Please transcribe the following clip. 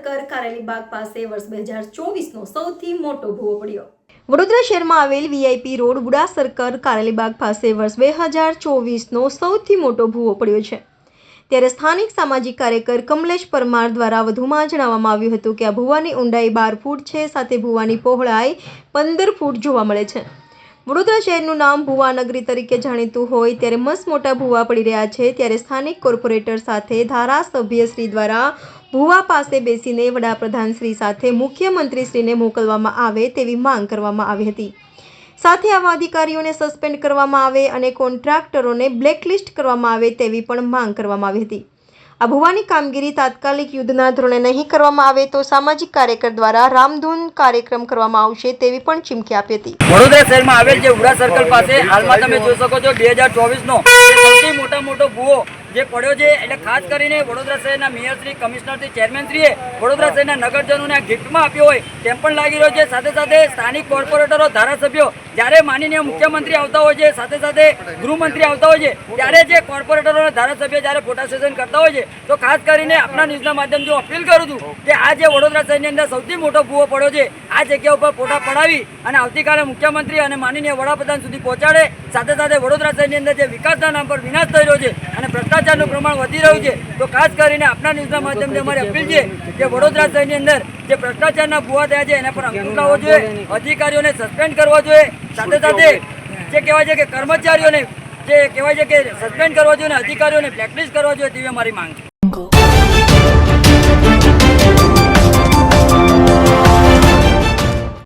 Circle Karelibaug પાસે વર્ષ 2024નો સૌથી મોટો ભૂવો પડ્યો। વડોદરા શહેરમાં આવેલ વીઆઈપી રોડ બુડા સર્કલ કારેલીબાગ પાસે વર્ષ 2024નો સૌથી મોટો ભૂવો પડ્યો છે। ત્યારે સ્થાનિક સામાજિક કાર્યકર કમલેશ પરમાર દ્વારા વધુમાં જણાવવામાં આવ્યું હતું કે આ ભૂવાની ઊંડાઈ 12 ફૂટ છે, સાથે ભૂવાની પહોળાઈ 15 ફૂટ જોવા મળે છે। વડોદરા શહેરનું નામ ભૂવા નગરી તરીકે જાણીતું હોય ત્યારે મસ્ત મોટા ભૂવા પડી રહ્યા છે। ત્યારે સ્થાનિક કોર્પોરેટર સાથે ધારાસભ્ય શ્રી દ્વારા ભૂવા પાસે બેસીને વડાપ્રધાન શ્રી સાથે મુખ્યમંત્રી શ્રીને મોકલવામાં આવે તેવી માંગ કરવામાં આવી હતી। સાથે આવા અધિકારીઓને સસ્પેન્ડ કરવામાં આવે અને કોન્ટ્રાક્ટરોને બ્લેકલિસ્ટ કરવામાં આવે તેવી પણ માંગ કરવામાં આવી હતી। આ ભૂવાની કામગીરી તાત્કાલિક યુદ્ધના ધોરણે નહીં કરવામાં આવે તો સામાજિક કાર્યકર દ્વારા રામધૂન કાર્યક્રમ કરવામાં આવશે તેવી પણ ચીમકી આપી હતી। વડોદરા શહેરમાં આવેલ જે ઉડા સર્કલ પાસે હાલમાં તમે જોઈ શકો છો 2024નો સૌથી મોટો ભૂવો જે પડ્યો છે। એટલે ખાસ કરીને વડોદરા શહેરના મેયરશ્રી, કમિશનરશ્રી, ચેરમેનશ્રીએ વડોદરા શહેરના નગરજનોને આ ગિફ્ટમાં આપ્યો હોય તેમ પણ લાગી રહ્યો છે। સાથે સાથે સ્થાનિક કોર્પોરેટરો, ધારાસભ્યો જ્યારે માનનીય મુખ્યમંત્રી આવતા હોય છે, સાથે સાથે ગૃહમંત્રી આવતા હોય છે, ત્યારે જે કોર્પોરેટરો અને ધારાસભ્ય જ્યારે ફોટા સેશન કરતા હોય છે તો ખાસ કરીને આપણા ન્યૂઝના માધ્યમથી હું અપીલ કરું છું કે આ જે વડોદરા શહેરની અંદર સૌથી મોટો ભૂવો પડ્યો છે આ જગ્યા ઉપર ફોટા પડાવી અને આવતીકાલે મુખ્યમંત્રી અને માનનીય વડાપ્રધાન સુધી પહોંચાડે। સાથે સાથે વડોદરા શહેરની અંદર જે વિકાસના નામ પર વિનાશ થઈ રહ્યો છે અને ભ્રષ્ટાચારનું પ્રમાણ વધી રહ્યું છે તો ખાસ કરીને આપણા ન્યૂઝના માધ્યમથી અમારી અપીલ છે કે વડોદરા શહેરની અંદર જે ભ્રષ્ટાચારના ભૂવા થયા છે એના પર અંકુશ લાવવો જોઈએ, અધિકારીઓને સસ્પેન્ડ કરવા જોઈએ, સાથે સાથે જે કહેવાય છે કે કર્મચારીઓને જે કહેવાય છે કે સસ્પેન્ડ કરવા જોઈએ અને અધિકારીઓને બ્લેકલિસ્ટ કરવા જોઈએ તેવી અમારી માંગ છે।